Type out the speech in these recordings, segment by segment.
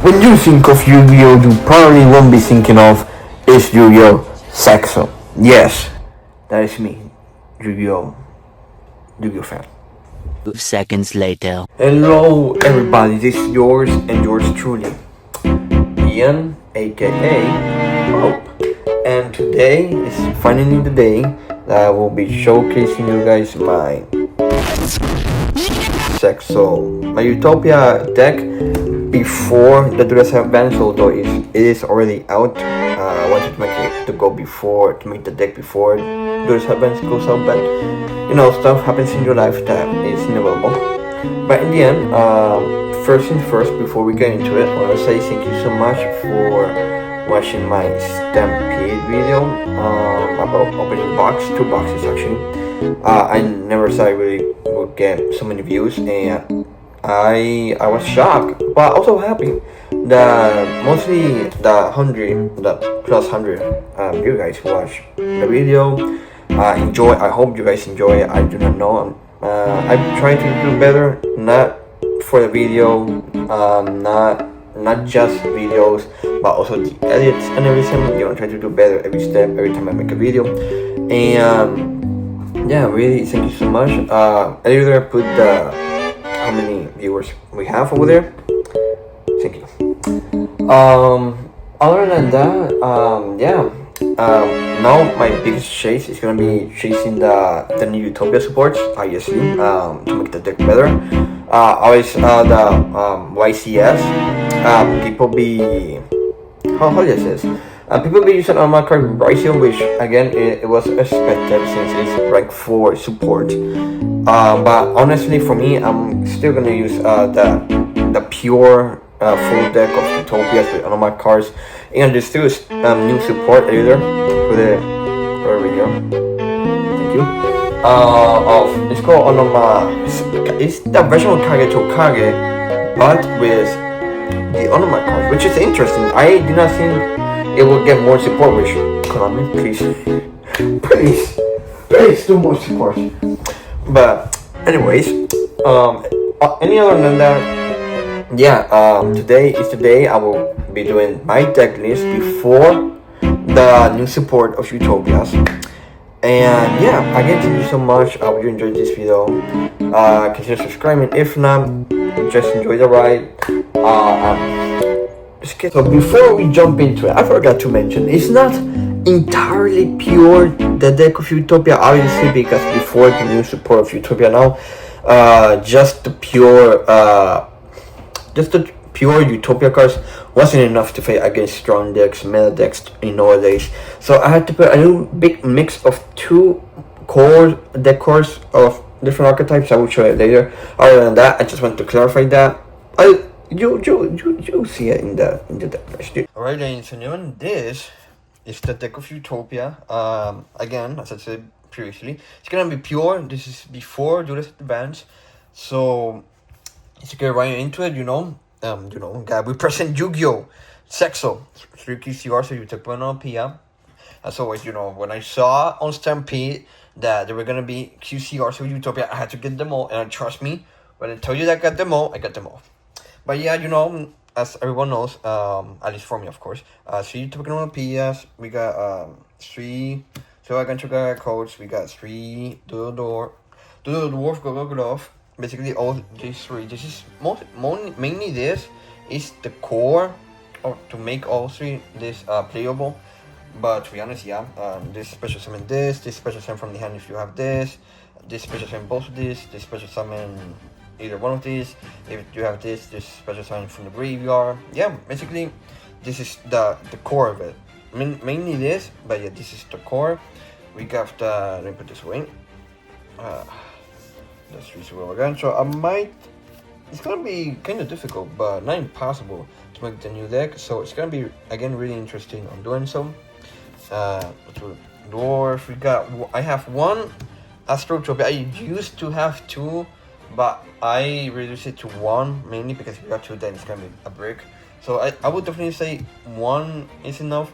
When you think of Yu-Gi-Oh, you probably won't be thinking of is Yu-Gi-Oh Saxo. Yes, that is me, Yu-Gi-Oh, Yu-Gi-Oh fan. 2 seconds later. Hello everybody, this is yours and yours truly, Ian, aka Hope. And today is finally the day that I will be showcasing you guys my my Utopia deck before the Duras advance, although it is already out. I wanted to make it to go before, to make the deck before Duras advance goes out, but you know, stuff happens in your life that is inevitable. But in the end, first things first, before we get into it, I want to say thank you so much for watching my Stampede video about opening box, 2 boxes actually. I never thought I really would get so many views, and I was shocked, but also happy that mostly the plus 100 you guys who watch the video enjoy. I hope you guys enjoy it. I do not know. I'm trying to do better, not for the video, not just videos, but also the edits and everything. You know, try to do better every step, every time I make a video. And yeah, really, thank you so much. Either put the how many viewers we have over there. Thank you. Other than that, yeah. Now my biggest chase is gonna be chasing the new Utopia supports, ISU, to make the deck better. Always the YCS. People be how is this? People be using my card Ratio, which again it was expected since it's rank 4 support. But honestly, for me, I'm still gonna use the pure full deck of Utopias with all my cards. And there's still new support either for the video. Thank you. It's called Onoma. It's the version of Kage to Kage, but with the Onoma cards, which is interesting. I did not think it will get more support, which Konami, please do more support. But anyways, any other than that, yeah, today is the day I will be doing my deck list before the new support of Utopias. And yeah, again, thank you so much. I hope you enjoyed this video. Consider subscribing. If not, just enjoy the ride. So before we jump into it, I forgot to mention, it's not entirely pure the deck of Utopia, obviously, because before the new support of Utopia now, just the pure Utopia cards wasn't enough to fight against strong decks, meta decks in nowadays. So I had to put a new big mix of 2 core deck cores of different archetypes. I will show you later. Other than that, I just want to clarify that. You see it in the deck list. Alright, ladies and gentlemen, this is the deck of Utopia. Again, as I said previously, it's gonna be pure. This is before Duelist Advance, so let's get right into it. We present Yu-Gi-Oh! Sexo, 3 QCR, so Utopia. As always, when I saw on Stampede that there were gonna be QCR, so Utopia, I had to get them all, and trust me, when I tell you that I got them all, I got them all. But yeah, as everyone knows, at least for me, of course, 3 typical PS, we got 3 Sugar codes, we got 3 Doodle Dwarf Go Glove. Basically, all these 3. This is mainly this is the core to make all 3 this playable. But to be honest, yeah, this special summon this special summon from the hand if you have this special summon both of this special summon either one of these. If you have this special summon from the graveyard. Yeah, basically, this is the core of it. Mainly this, but yeah, this is the core. We got let me put this away. That's reasonable again. So it's gonna be kind of difficult, but not impossible to make the new deck. So it's gonna be again really interesting on doing so. Dwarf. I have 1 Astrotropia. I used to have 2. But I reduced it to 1 mainly because if you got 2, then it's gonna be a brick. So I would definitely say 1 is enough.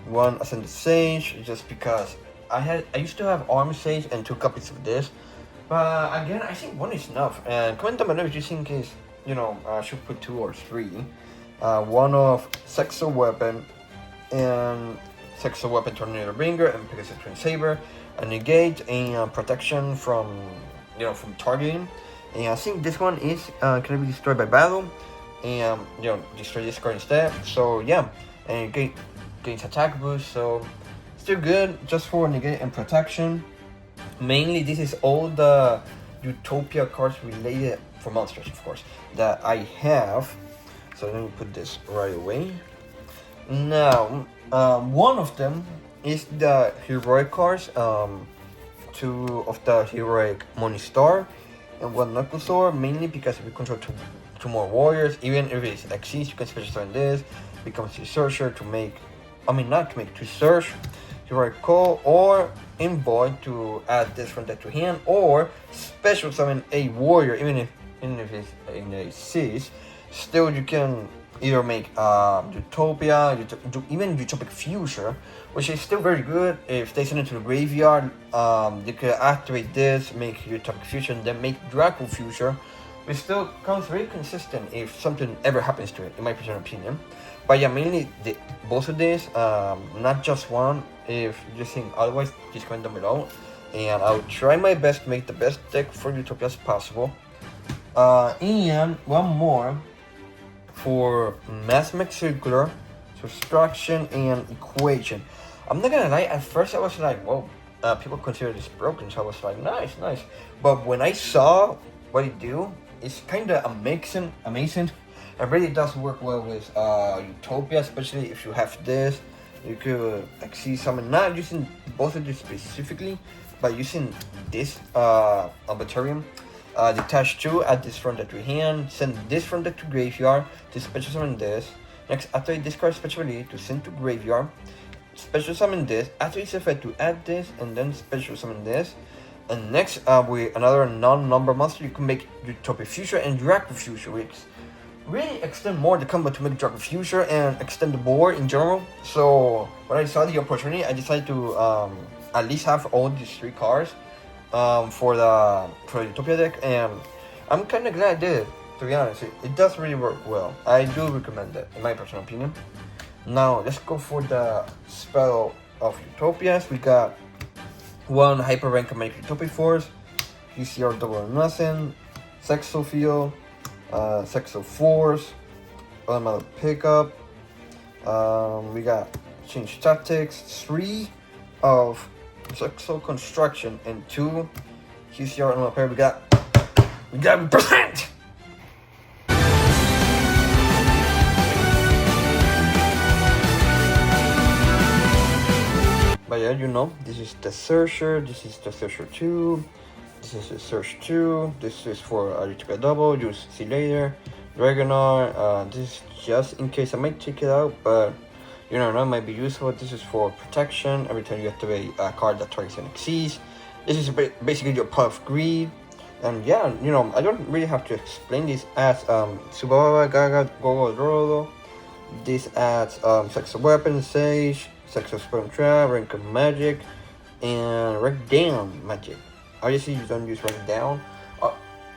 1 Ascended Sage, just because I used to have Arm Sage and 2 copies of this. But again, I think 1 is enough. And comment down below if you think is I should put 2 or 3. one of Sexo Weapon and Sexo Weapon Tornado Bringer and Pegasus Twin Saber, a negate and protection from from targeting. And I think this one is can be destroyed by battle, and destroy this card instead. So yeah, and it gains attack boost. So still good, just for negate and protection. Mainly, this is all the Utopia cards related for monsters, of course, that I have. So let me put this right away. Now, one of them is the heroic cards. Two of the heroic Money Star and one Knuckle Sword, mainly because if you control two more warriors, even if it's Xyz, you can special summon this, becomes a searcher to make, not to make, to search heroic call, or in void to add this from deck to hand, or special summon a warrior, even if it's in a Xyz. Still, you can either make Utopia, even Utopic Future, which is still very good. If they send it to the graveyard, you could activate this, make Utopic Future, and then make Draco Future, which still comes very consistent if something ever happens to it, in my personal opinion. But yeah, mainly both of these, not just one. If you think otherwise, just comment down below, and I'll try my best to make the best deck for Utopia as possible. And one more for Mathematic Circular, Subtraction, and Equation. I'm not gonna lie, at first I was like, whoa, people consider this broken, so I was like, nice. But when I saw what it do, it's kinda amazing. It really does work well with Utopia, especially if you have this. You could see summon, not using both of these specifically, but using this Arbitrarium. Detach 2, add this from deck to hand, send this from deck to graveyard to special summon this. Next, after you discard special ability to send to graveyard, special summon this, after its effect to add this, and then special summon this. And next, with another non-number monster, you can make Utopia Future and Draco Future, which really extend more the combo to make Draco Future and extend the board in general. So when I saw the opportunity, I decided to at least have all these three cards for the Utopia deck, and I'm kind of glad I did it, to be honest. It does really work well. I do recommend it, in my personal opinion. Now, let's go for the spell of Utopias. We got one Hyper Rank Magic Utopia Force, PCR Double or Nothing, Sexo Field, Sexo Force, Automatic Pickup. We got Change Tactics, 3 of Sexo Construction, and 2 QCR on my pair. We got percent. But yeah, this is the Searcher, this is the Searcher 2, this is the Search 2, this is for Utopia Double, use see later, Dragonar, this is just in case I might check it out, but you never know, it might be useful. This is for protection, every time you activate a card that targets an Xyz. This is basically your Pot of Greed, and yeah, I don't really have to explain this. Adds Subaba, Gaga, Gogo, Rolo. This adds Sexo Weapon, Sage, Sexo Sperm Trap, Rank of Magic, and Rank Down Magic. Obviously, you don't use Rank Down,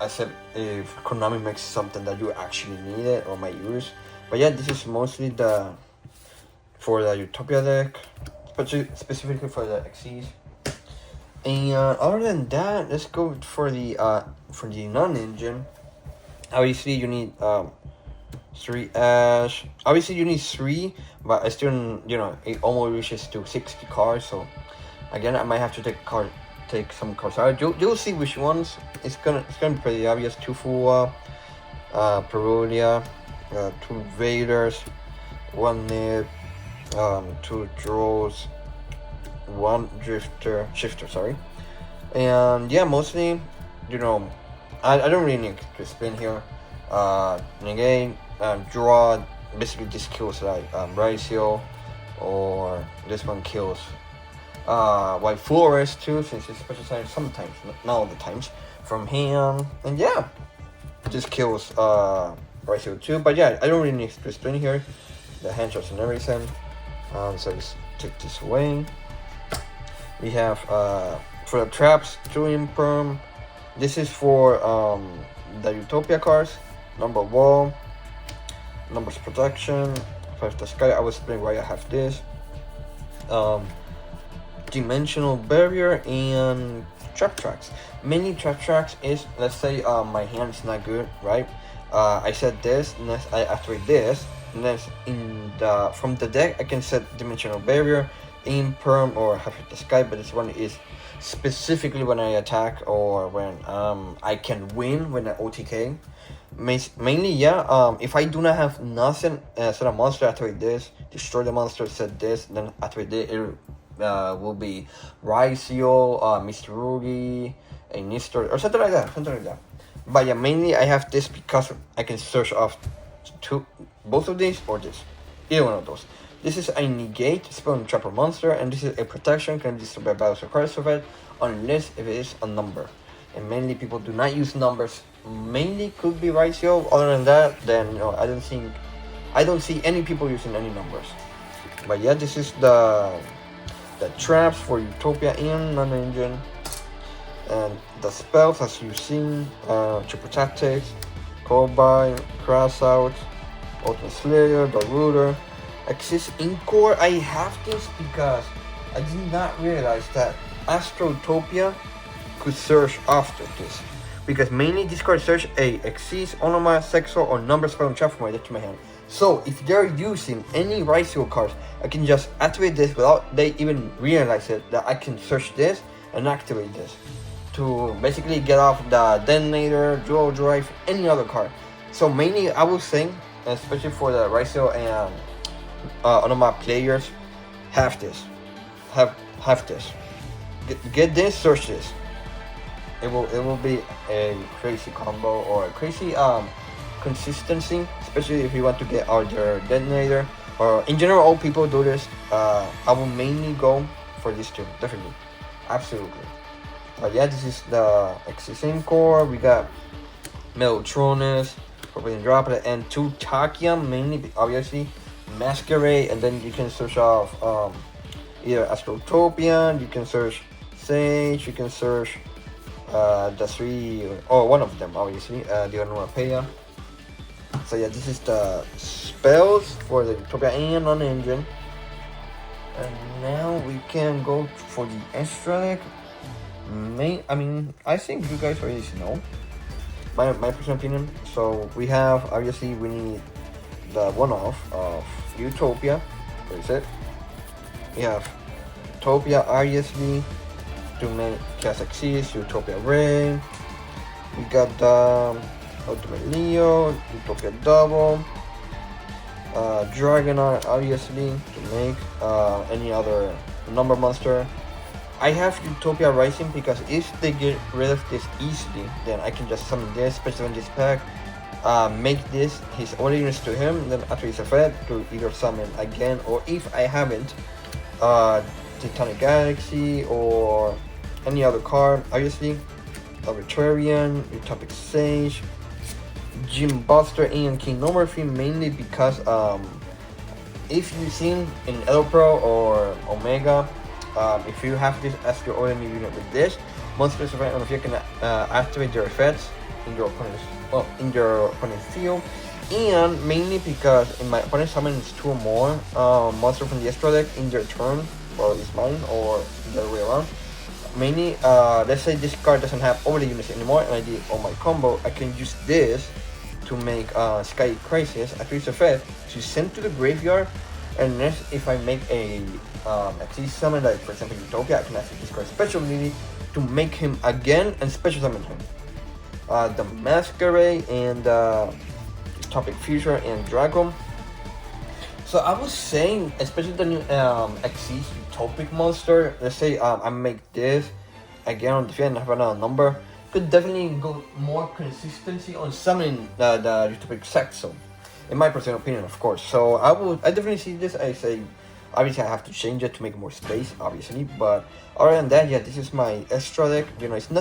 except if Konami makes something that you actually need it or might use. But yeah, this is mostly for the Utopia deck, specifically for the Xyz. And other than that, let's go for the non-engine. Obviously, you need 3 Ash. Obviously, you need 3, but I still, it almost reaches to 60 cards. So again, I might have to take some cards out. You'll see which ones. It's gonna be pretty obvious. 2 Fua, Perulia, 2 Vaders, 1 Nib, 2 Draws, 1 Shifter, sorry. And yeah, mostly, I don't really need to explain here. Negate, draw, basically this kills like Raisil, or this one kills White Forest too, since it's special sign sometimes, not all the times, from him. And yeah, this kills Raisil too. But yeah, I don't really need to explain here the handshots and everything. So let's take this away. We have for the traps, 2 Imperm. This is for the Utopia cards. Number 1. numbers protection, Five the Sky. I will explain why I have this. Dimensional barrier and trap tracks. Mainly trap tracks is, let's say my hand is not good, right? I set this, and I activate this, and then from the deck I can set dimensional barrier, aim perm, or have hit the sky. But this one is specifically when I attack or when I can win when I OTK. Mainly, yeah. If I do not have nothing, set a monster, activate this, destroy the monster, set this, then activate this. It will be Raicio, Mr. Rugi, a Nistor, or something like that. But yeah, mainly I have this because I can search off both of these or this, either one of those. This is a negate, spell and trap a monster, and this is a protection, can be destroyed by battles or cards of it, unless if it is a number. And mainly people do not use numbers. Mainly could be Raicio. Other than that, then I don't see any people using any numbers. But yeah, this is the traps for Utopia and non-engine. And the spells, as you've seen, Triple Tactics, Cold-Buy, Crash Out, Ultimate Slayer, the Rooter. Axis Incore, I have this because I did not realize that Utopia could search after this. Because mainly this card search a Axis, Onoma, Sexual, or number spell and trap from my deck to my hand. So if they're using any Raicio cards, I can just activate this without they even realize it, that I can search this and activate this to basically get off the Detonator, Dual Drive, any other card. So mainly I will say, especially for the Raicio and Onoma players, have this. Have this. Get this, search this. It will be a crazy combo or a crazy consistency, especially if you want to get out your Detonator, or in general all people do this. I will mainly go for these two, definitely, absolutely. But yeah, this is the Existing Core. We got Meltronus, Forbidden Droplet, and two Takia, mainly obviously Masquerade, and then you can search off either Astrotopian, you can search Sage, you can search the three, or one of them obviously, the Onomatopoeia. So yeah, this is the spells for the Utopia and non-engine. And now we can go for the extra deck. I think you guys already know my personal opinion. So we have, obviously we need the one-off of Utopia. Where is it? We have Utopia obviously to make cast Axis, Utopia Ray. We got the Ultimate Leo, Utopia Double, Dragonaut obviously to make any other number monster. I have Utopia Rising because if they get rid of this easily, then I can just summon this, especially in this pack. Make this his order units to him, then after he's effect to either summon again, or if I haven't, Titanic Galaxy or any other card, obviously Arbitrarian, Utopic Sage, Jim Buster, and King Nomorphy, mainly because if you've seen in Edo Pro or Omega, if you have this as your order unit with this, monsters event on the field can activate their effects in your opponent's field, and mainly because in my opponent summons two or more monsters from the extra deck in their turn, or at least mine, or the other way around. Mainly, let's say this card doesn't have overlay units anymore, and I did on my combo, I can use this to make Sky Crisis, after its effect, to send to the graveyard, and then if I make a Axis summon, like for example Utopia, I can activate this card special ability to make him again and special summon him. The Masquerade and Topic Future and Dragon. So I was saying, especially the new Axis Utopic monster, let's say I make this again on the field and have another number, could definitely go more consistency on summoning the Utopic Saxo, in my personal opinion, of course. So I definitely see this as a, obviously I have to change it to make more space, obviously, but other than that, yeah, this is my extra deck. It's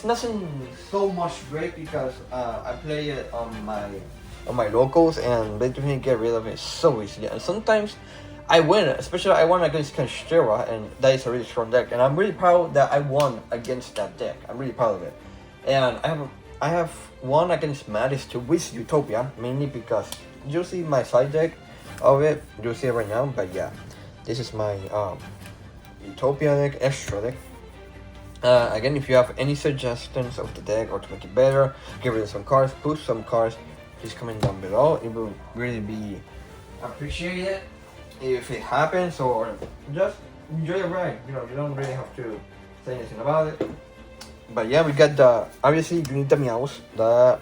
nothing so much great because I play it on my locals, and they definitely get rid of it so easily. And sometimes I win, especially I won against Kanshira, and that is a really strong deck. And I'm really proud that I won against that deck. I'm really proud of it. And I have won against Mattis too with Utopia, mainly because you'll see my side deck of it. You'll see it right now. But yeah, this is my Utopia deck, extra deck. Again, if you have any suggestions of the deck or to make it better, get rid of some cards, push some cards, please comment down below. It will really be appreciated if it happens, or just enjoy the ride. You know, you don't really have to say anything about it. But yeah, we got the, obviously you need the meows. Without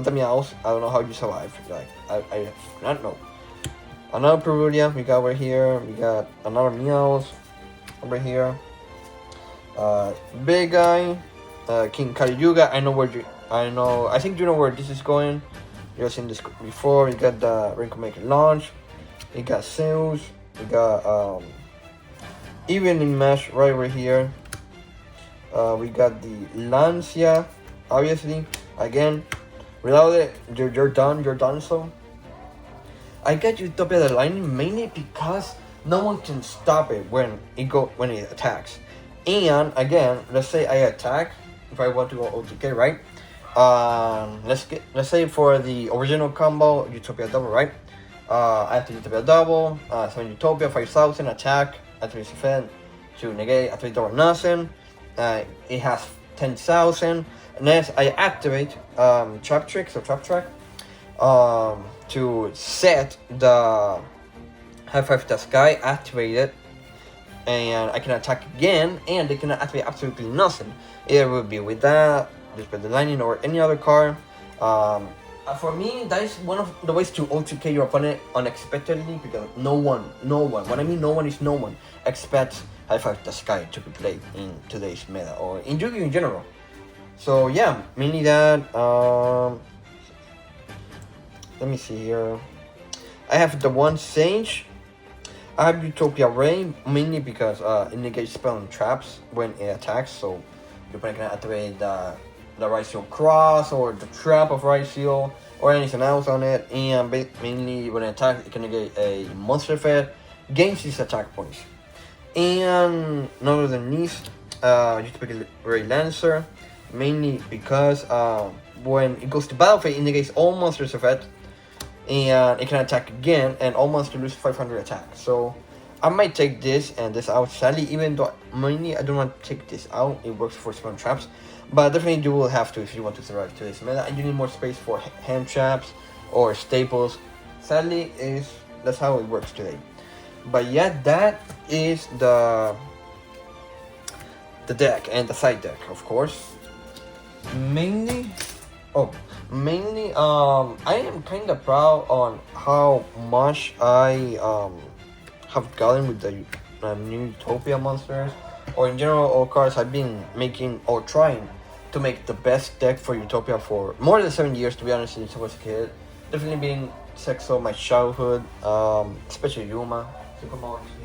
the meows, I don't know how you survive. Like, I do not know. Another Perulia we got over here. We got another meows over here. Big guy, King Kaliyuga. I think you know where this is going. You've seen this before. We got the Wrinkle Maker launch. We got Zeus. We got Evening Mesh right over here. We got the Lancia, obviously. Again, without it, you're done. You're done. So I got Utopia the Lightning mainly because no one can stop it when it attacks. And again, let's say I attack. If I want to go OTK, right? Let's say for the original combo, Utopia double, right? I have to Utopia double. So Utopia 5000 attack. Activate defend to negate. Activate double nothing. It has 10,000. And then I activate Trap Trick, so Trap Track, to set the High Five the Sky activated, and I can attack again, and they can activate absolutely nothing. It will be with that, Display the Lightning, or any other card. For me, that is one of the ways to OTK your opponent unexpectedly, because no one, what I mean no one is no one, expects High Five the Sky to be played in today's meta, or in Yu-Gi-Oh! In general. So yeah, mainly that. Let me see here. I have the one Sage. I have Utopia Ray, mainly because it negates spell and traps when it attacks, so your opponent can activate the Right Seal Cross, or the Trap of Right Seal, or anything else on it, and mainly when it attacks, it can negate a monster effect, gains these attack points. And none other than these, Utopia Ray Lancer, mainly because when it goes to battlefield, it negates all monsters effect, and it can attack again, and all monsters lose 500 attack. So I might take this and this out, sadly, even though mainly I don't want to take this out. It works for spell traps, but definitely you will have to if you want to survive today's meta, and you need more space for hand traps or staples. Sadly, that's how it works today. But yeah, that is the deck and the side deck, of course. Mainly, I am kind of proud on how much I have gotten with the new Utopia monsters, or in general all cards I've been making or trying to make the best deck for Utopia for more than 7 years, to be honest, since I was a kid. Definitely being Sexo my childhood, especially Yuma. Super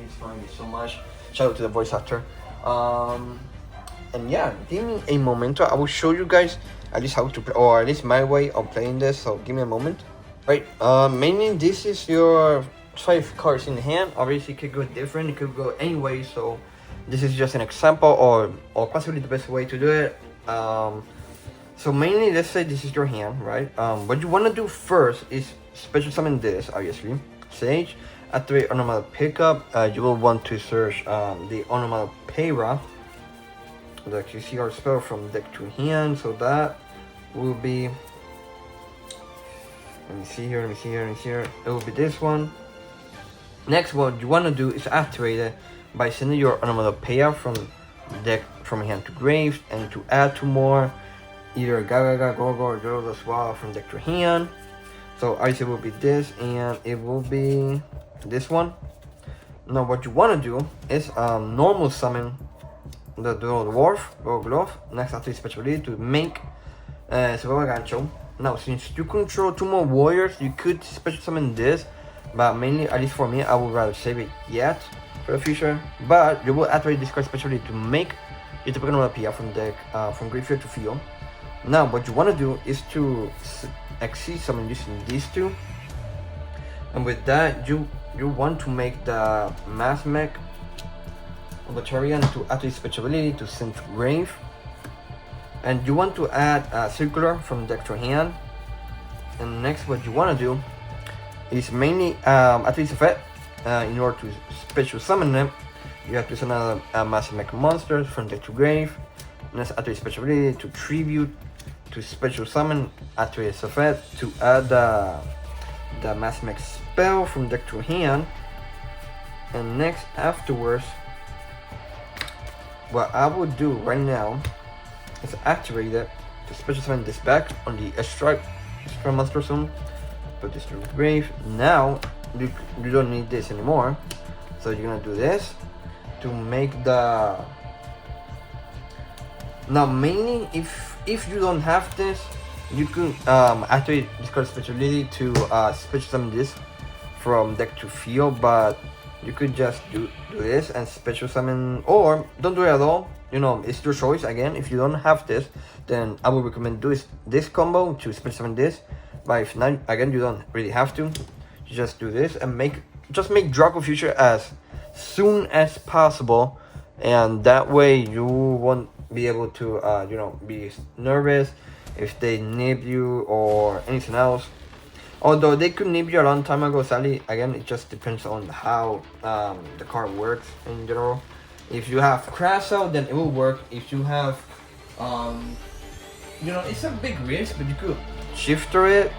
inspiring me so much. Shout out to the voice actor. And yeah, give me a moment. I will show you guys at least how to play, or at least my way of playing this. So give me a moment. Right. Mainly this is your 5 cards in hand. Obviously, it could go different. It could go any way. So this is just an example, or possibly the best way to do it. So mainly, let's say this is your hand, right? What you want to do first is special summon this, obviously. Sage. Activate Onomata Pickup. You will want to search the Onomatopeia, the QCR spell from deck to hand. So that will be, let me see here. It will be this one. Next, what you want to do is activate it by sending your Onomatopeia from deck from hand to grave, and to add 2 more, either Gaga, Gogo, or Yoda Swallow from deck to hand. So obviously it will be this, and it will be this one. Now what you want to do is normal summon the Dwarf, Glove, next activate special ability to make Survival Gancho. Now since you control 2 more warriors, you could special summon this, but mainly, at least for me, I would rather save it yet for the future. But you will activate this card specially to make it Onomatopeia from deck, from graveyard to field. Now what you want to do is to exceed summon using these 2, and with that you want to make the Mass Mech Libertarian to activate special ability to send to grave, and you want to add Circular from deck to hand. And next, what you want to do is mainly at least effect. In order to special summon them, you have to send another massive mech monsters from deck to grave. And that's at least special ability to tribute, to special summon at least effect, to add the massive mech spell from deck to hand. And next afterwards, what I would do right now is activate it to special summon this back on the extra monster zone. Put this to the grave. Now you don't need this anymore, so you're gonna do this to make the. Now mainly if you don't have this, you could activate discard special ability to special summon this from deck to field, but you could just do this and special summon, or don't do it at all. You know, it's your choice. Again, if you don't have this, then I would recommend do this combo to special summon this. But if not, again, you don't really have to. You just do this and make Draco Future as soon as possible, and that way you won't be able to you know, be nervous if they nib you or anything else. Although they could nib you a long time ago, sadly, again, it just depends on how the card works in general. If you have Crash Out, then it will work. If you have, you know, it's a big risk, but you could shifter it.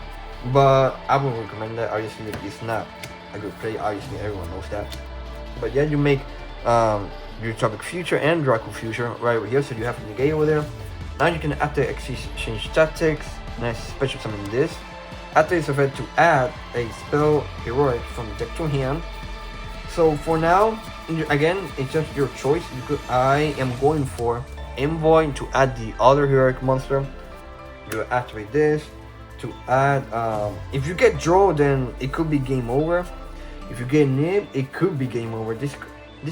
But I would recommend that. Obviously, it's not a good play. Obviously, everyone knows that. But yeah, you make Utopia Future and Draco Future right over here, so you have to negate over there. Now you can activate exchange tactics. Nice special summon this. Activate effect to add a spell heroic from deck to hand. So for now, again, it's just your choice. I am going for Envoy to add the other heroic monster. You activate this to add. If you get draw, then it could be game over. If you get nib, it could be game over. This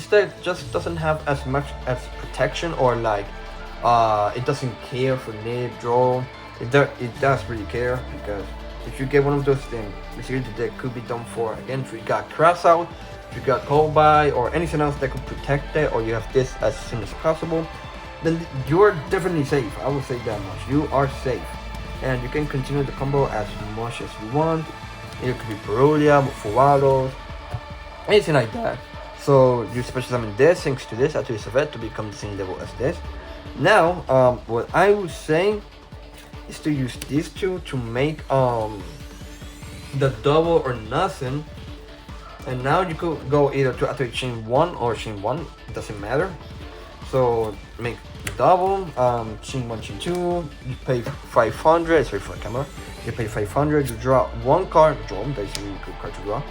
deck just doesn't have as much as protection, or like it doesn't care for nib draw. It does really care, because if you get one of those, then basically the deck could be done for. Again, if you got Crash Out, if you got Cold Buy, or anything else that could protect it, or you have this as soon as possible, then you're definitely safe. I would say that much. You are safe, and you can continue the combo as much as you want. It could be Perulia, Fuados, anything like that. So you special summon this thanks to this at least event to become the same level as this. Now, what I would say is to use these two to make the double or nothing. And now you could go either to activate chain 1 or chain 1, it doesn't matter. So make the double, chain 1, chain 2, you pay 500, sorry for the camera, you pay 500, you draw one card, basically a good card to draw.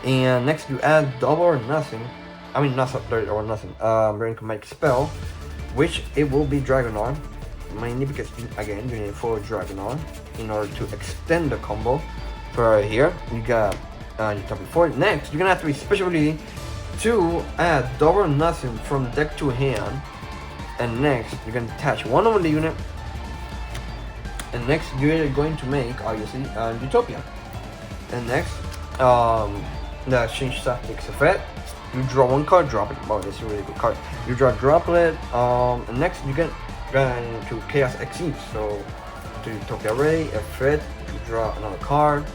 And next you add double or nothing, I mean not or nothing, we're going to make spell, which it will be Dragon Arm, mainly because again you need 4 Dragon Arm in order to extend the combo. So right here, you got Utopia 4. Next, you're gonna have to be special ability to add double or nothing from deck to hand. And next, you're gonna attach one on the unit. And next, you're going to make obviously Utopia. And next, the exchange tactics effect. You draw one card, drop it. Wow, this is a really good card. You draw Droplet. And next, you get to Chaos Exceed. So to Utopia Ray, effect, you draw another card.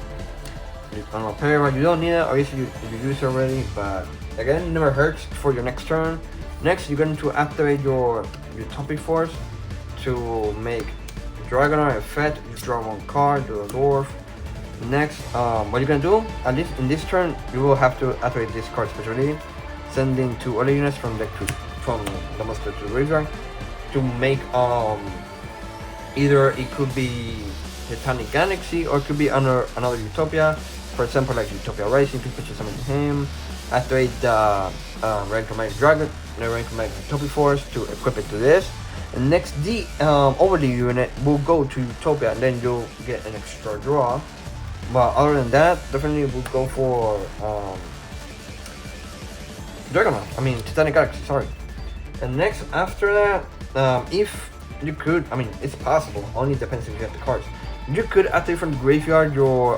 Another pair, you don't need it, obviously you use it already, but again, it never hurts for your next turn. Next, you're going to activate your Topic Force to make Dragonar effect. You draw one card, do a dwarf. Next, what you're gonna do, at least in this turn, you will have to activate this card specially, sending 2 other units from the monster to the graveyard to make either it could be Titanic Galaxy or it could be another Utopia. For example, like Utopia Rising, you can summon him, activate the Rank-O-Matic Dragon, the Rank-O-Matic Topic Force to equip it to this. And next, the overlay unit will go to Utopia, and then you'll get an extra draw. But other than that, definitely we'll go for Titanic Galaxy, sorry. And next, after that, if you could, I mean, it's possible, only depends if you have the cards. You could activate from the graveyard your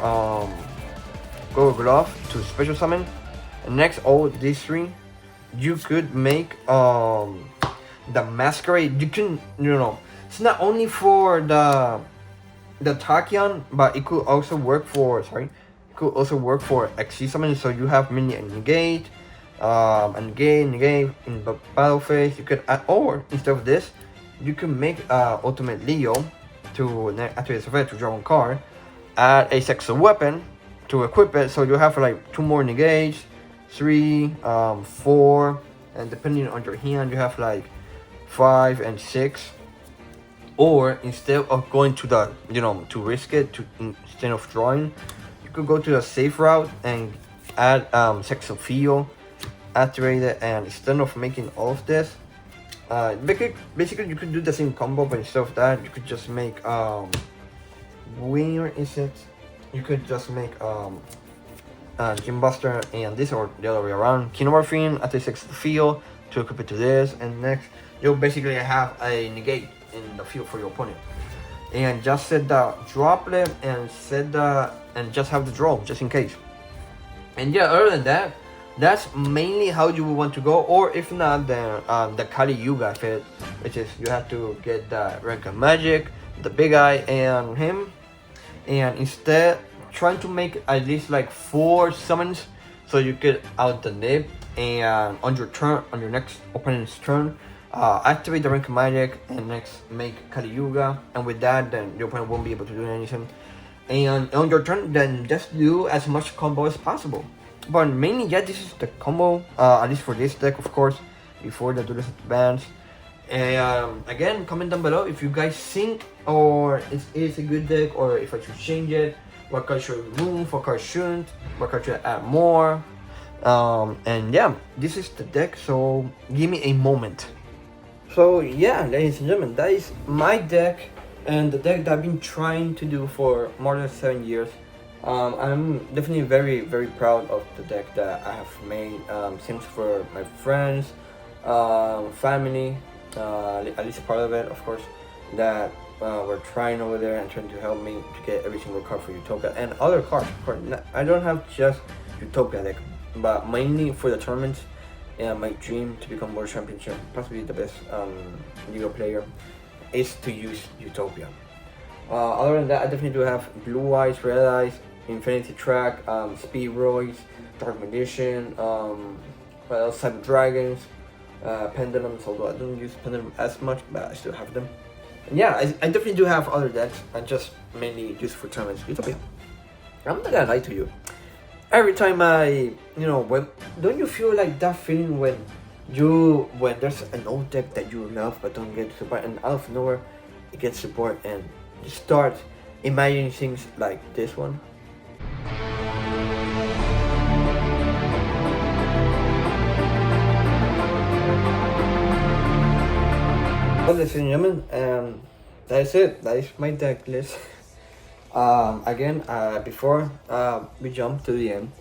Go Glove to special summon. And next, all these 3, you could make the Masquerade. You can, you know, it's not only for the Tachyon, but it could also work for could also work for XC summons. So you have mini negate, negate in the battle phase. You could add, or instead of this, you can make ultimate Leo to activate this effect to draw one card, add a sexual weapon to equip it. So you have like 2 more negates, 3, 4, and depending on your hand, you have like 5 and 6. Or instead of going to the, to risk it, instead of drawing, you could go to the safe route and add Sex of Feel, activate it, and instead of making all of this, basically you could do the same combo, but instead of that, you could just make where is it? You could just make Gym Buster and this, or the other way around. Kinomorphine, activate Sex of Feel to equip it to this, and next you'll basically have a negate in the field for your opponent, and just set the droplet and and just have the draw just in case. And yeah, other than that, that's mainly how you would want to go. Or if not, then the Kali Yuga fit, which is you have to get the rank of magic, the big eye, and him, and instead trying to make at least like 4 summons so you get out the nib, and on your turn, on your next opponent's turn, activate the rank of magic and next make Kali Yuga, and with that then your opponent won't be able to do anything. And on your turn, then just do as much combo as possible. But mainly, yeah, this is the combo, at least for this deck, of course, before the Duelist Advance. And again, comment down below if you guys think or it is a good deck, or if I should change it, what card should remove, what card shouldn't, what card should I add more. And yeah, this is the deck, so give me a moment. So yeah, ladies and gentlemen, that is my deck, and the deck that I've been trying to do for more than 7 years. I'm definitely very, very proud of the deck that I have made. Thanks for my friends, family, at least part of it, of course, that were trying over there and trying to help me to get every single card for Utopia and other cards. Of course, I don't have just Utopia deck, but mainly for the tournaments. And my dream to become World Championship, possibly the best Euro player, is to use Utopia. Other than that, I definitely do have Blue Eyes, Red Eyes, Infinity Track, Speed Roys, Dark Magician, what else? Cyber Dragons, Pendulums, although I don't use Pendulum as much, but I still have them. And yeah, I definitely do have other decks. I just mainly use for tournaments Utopia. I'm not gonna lie to you. Every time when don't you feel like that feeling when there's an old deck that you love but don't get support, and out of nowhere it gets support, and you start imagining things like this one? Well, ladies and gentlemen, that's it. That is my deck list. Again, before we jump to the end,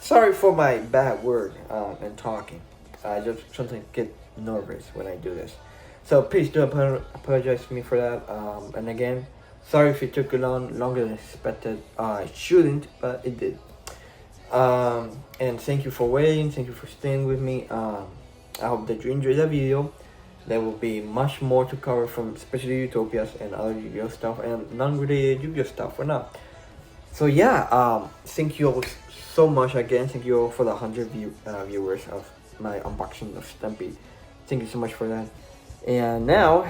sorry for my bad word and talking. I just sometimes get nervous when I do this, so please do apologize to me for that. And again, sorry if it took longer than expected. I shouldn't, but it did. And thank you for waiting. Thank you for staying with me. I hope that you enjoyed the video. There will be much more to cover, from especially Utopias and other Yu-Gi-Oh stuff and non-related Yu-Gi-Oh stuff for now. So yeah, thank you all so much again. Thank you all for the 100 viewers of my unboxing of Stampede. Thank you so much for that. And now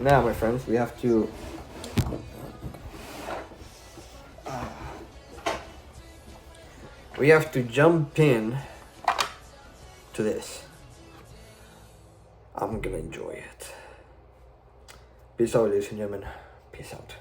my friends, we have to jump in to this. I'm gonna enjoy it. Peace out, ladies and gentlemen. Peace out.